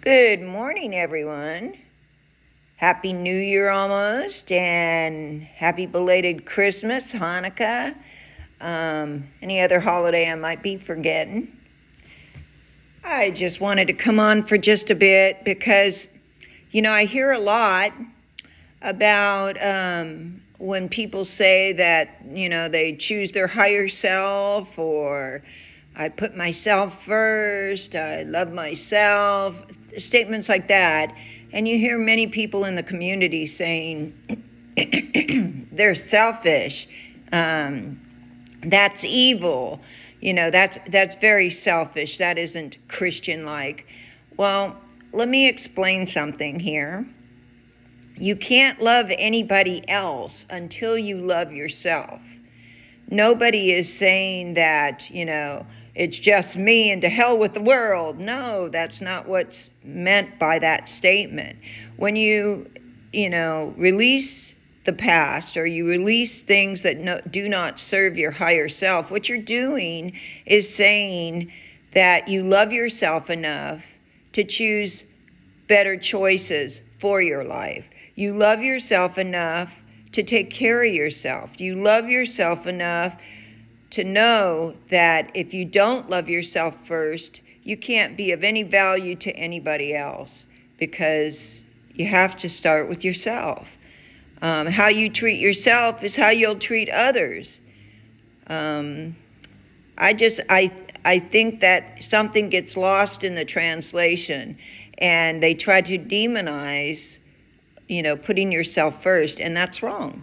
Good morning, everyone. Happy New Year almost, and happy belated Christmas, Hanukkah, any other holiday I might be forgetting. I just wanted to come on for just a bit because, I hear a lot about when people say that, they choose their higher self, or I put myself first, I love myself, statements like that. And you hear many people in the community saying they're selfish, that's evil, that's very selfish, that isn't Christian-like. Well, let me explain something here. You can't love anybody else until you love yourself. Nobody is saying that, it's just me and to hell with the world. No, that's not what's meant by that statement. When you, release the past, or you release things that do not serve your higher self, what you're doing is saying that you love yourself enough to choose better choices for your life. You love yourself enough to take care of yourself. You love yourself enough to know that if you don't love yourself first, you can't be of any value to anybody else, because you have to start with yourself. How you treat yourself is how you'll treat others. I think that something gets lost in the translation, and they try to demonize, putting yourself first, and that's wrong.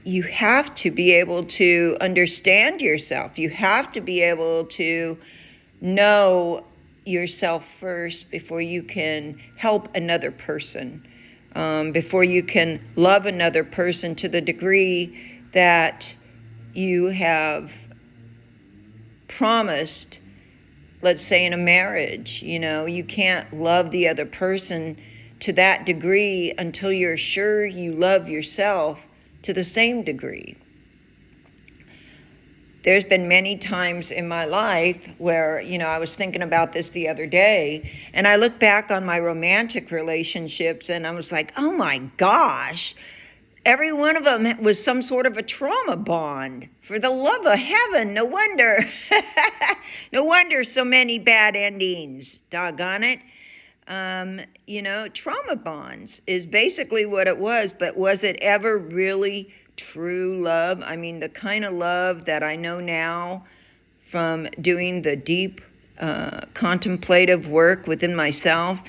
You have to be able to understand yourself. You have to be able to know yourself first before you can help another person, before you can love another person to the degree that you have promised. Let's say in a marriage, you can't love the other person to that degree until you're sure you love yourself to the same degree. There's been many times in my life where, I was thinking about this the other day, and I look back on my romantic relationships and I was like, oh my gosh, every one of them was some sort of a trauma bond. For the love of heaven, no wonder. No wonder so many bad endings, doggone it. Trauma bonds is basically what it was, but was it ever really true love? I mean, the kind of love that I know now from doing the deep contemplative work within myself,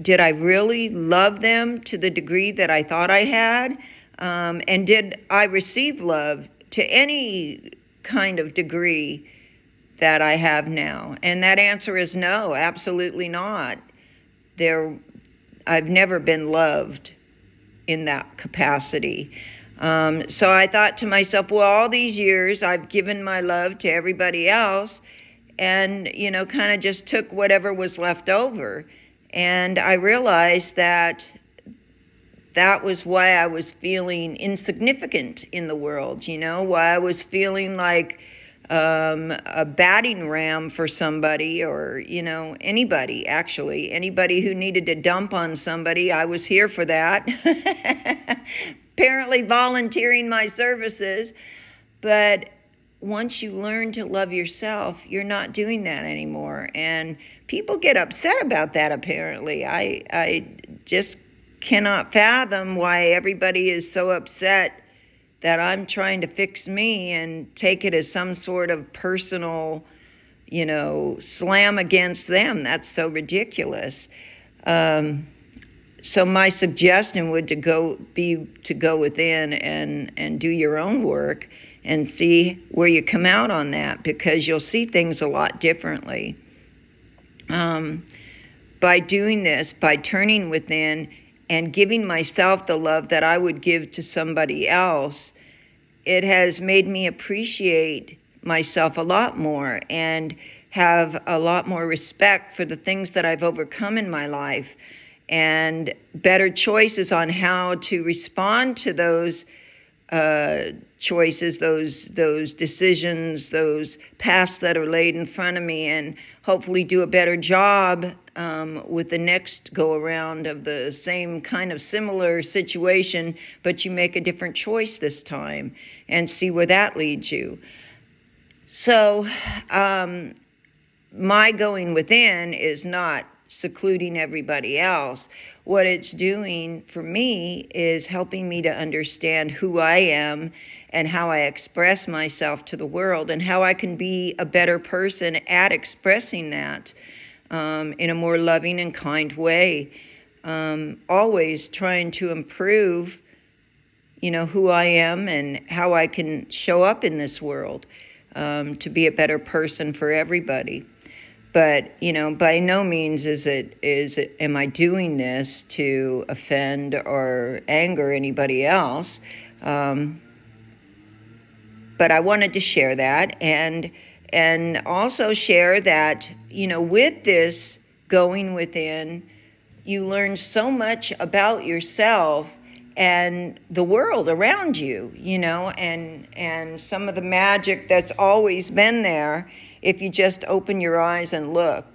did I really love them to the degree that I thought I had? And did I receive love to any kind of degree that I have now? And that answer is no, absolutely not. I've never been loved in that capacity. So I thought to myself, well, all these years I've given my love to everybody else, and, kind of just took whatever was left over. And I realized that was why I was feeling insignificant in the world, why I was feeling like a batting ram for somebody, or, anybody, actually. Anybody who needed to dump on somebody, I was here for that. Apparently volunteering my services. But once you learn to love yourself, you're not doing that anymore. And people get upset about that, apparently. I just cannot fathom why everybody is so upset that I'm trying to fix me and take it as some sort of personal, slam against them. That's so ridiculous. So my suggestion would be to go within and do your own work and see where you come out on that, because you'll see things a lot differently. By doing this, by turning within and giving myself the love that I would give to somebody else, it has made me appreciate myself a lot more and have a lot more respect for the things that I've overcome in my life, and better choices on how to respond to those choices, those decisions, those paths that are laid in front of me, and hopefully do a better job with the next go around of the same kind of similar situation, but you make a different choice this time and see where that leads you. So my going within is not secluding everybody else. What it's doing for me is helping me to understand who I am and how I express myself to the world and how I can be a better person at expressing that in a more loving and kind way. Always trying to improve, who I am and how I can show up in this world to be a better person for everybody. But, by no means am I doing this to offend or anger anybody else. But I wanted to share that and also share that, with this going within, you learn so much about yourself and the world around you, and some of the magic that's always been there if you just open your eyes and look.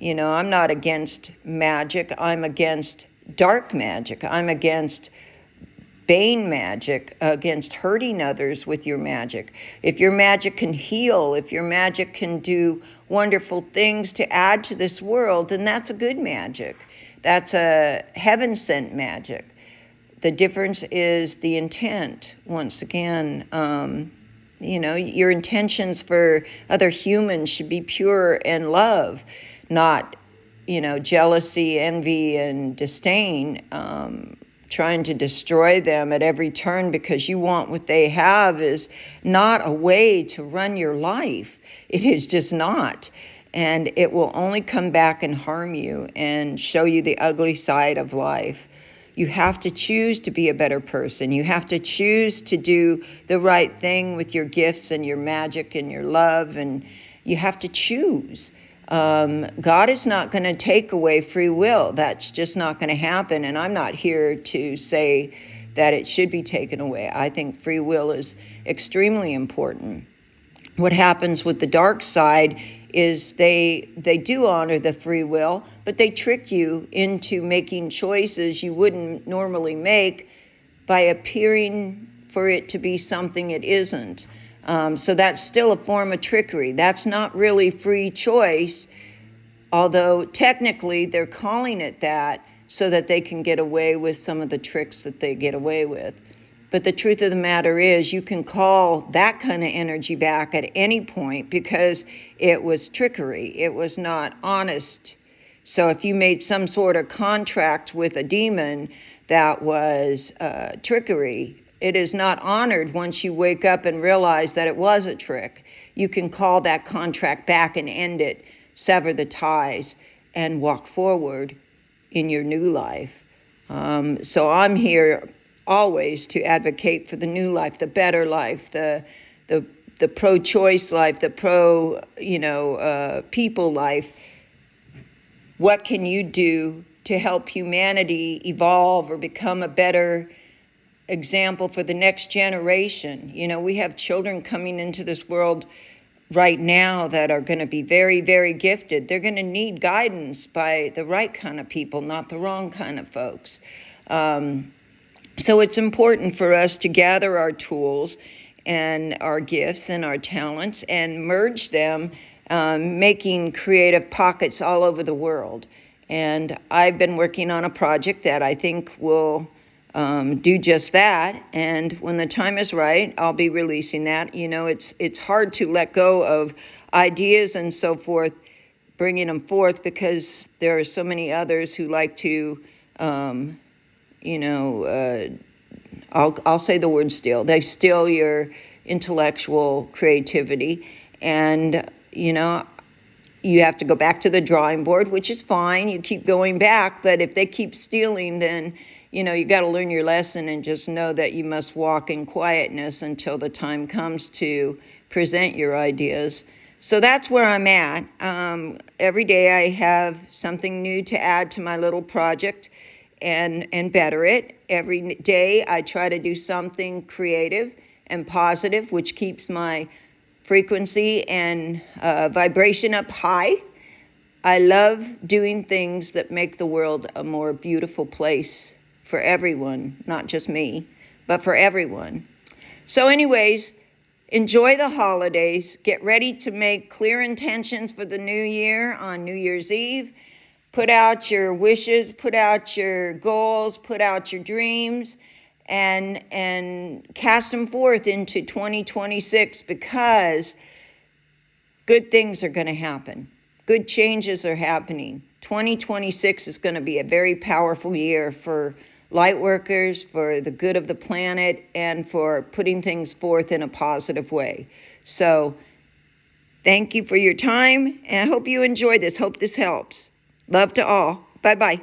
I'm not against magic. I'm against dark magic. I'm against Bane magic, against hurting others with your magic. If your magic can heal, if your magic can do wonderful things to add to this world, then that's a good magic. That's a heaven-sent magic. The difference is the intent. Once again, your intentions for other humans should be pure and love, not, jealousy, envy, and disdain, trying to destroy them at every turn because you want what they have is not a way to run your life. It is just not. And it will only come back and harm you and show you the ugly side of life. You have to choose to be a better person. You have to choose to do the right thing with your gifts and your magic and your love, and you have to choose. God is not going to take away free will. That's just not going to happen, and I'm not here to say that it should be taken away. I think free will is extremely important. What happens with the dark side is they do honor the free will, but they trick you into making choices you wouldn't normally make by appearing for it to be something it isn't. So that's still a form of trickery. That's not really free choice, although technically they're calling it that so that they can get away with some of the tricks that they get away with. But the truth of the matter is you can call that kind of energy back at any point because it was trickery. It was not honest. So if you made some sort of contract with a demon that was trickery, it is not honored once you wake up and realize that it was a trick. You can call that contract back and end it, sever the ties, and walk forward in your new life. So I'm here always to advocate for the new life, the better life, the pro-choice life, the people life. What can you do to help humanity evolve or become a better example for the next generation? We have children coming into this world right now that are going to be very, very gifted. They're going to need guidance by the right kind of people, not the wrong kind of folks. So it's important for us to gather our tools and our gifts and our talents and merge them, making creative pockets all over the world. And I've been working on a project that I think will do just that. And when the time is right, I'll be releasing that. It's hard to let go of ideas and so forth, bringing them forth, because there are so many others who like to I'll say the word steal. They steal your intellectual creativity. And, you have to go back to the drawing board, which is fine. You keep going back. But if they keep stealing, then, you got to learn your lesson and just know that you must walk in quietness until the time comes to present your ideas. So that's where I'm at. Every day I have something new to add to my little project and better it. Every day I try to do something creative and positive, which keeps my frequency and vibration up high. I love doing things that make the world a more beautiful place for everyone, not just me, but for everyone. So anyways, enjoy the holidays. Get ready to make clear intentions for the new year on New Year's Eve. Put out your wishes, put out your goals, put out your dreams, and cast them forth into 2026, because good things are going to happen. Good changes are happening. 2026 is going to be a very powerful year for light workers, for the good of the planet, and for putting things forth in a positive way. So thank you for your time, and I hope you enjoyed this. Hope this helps. Love to all. Bye-bye.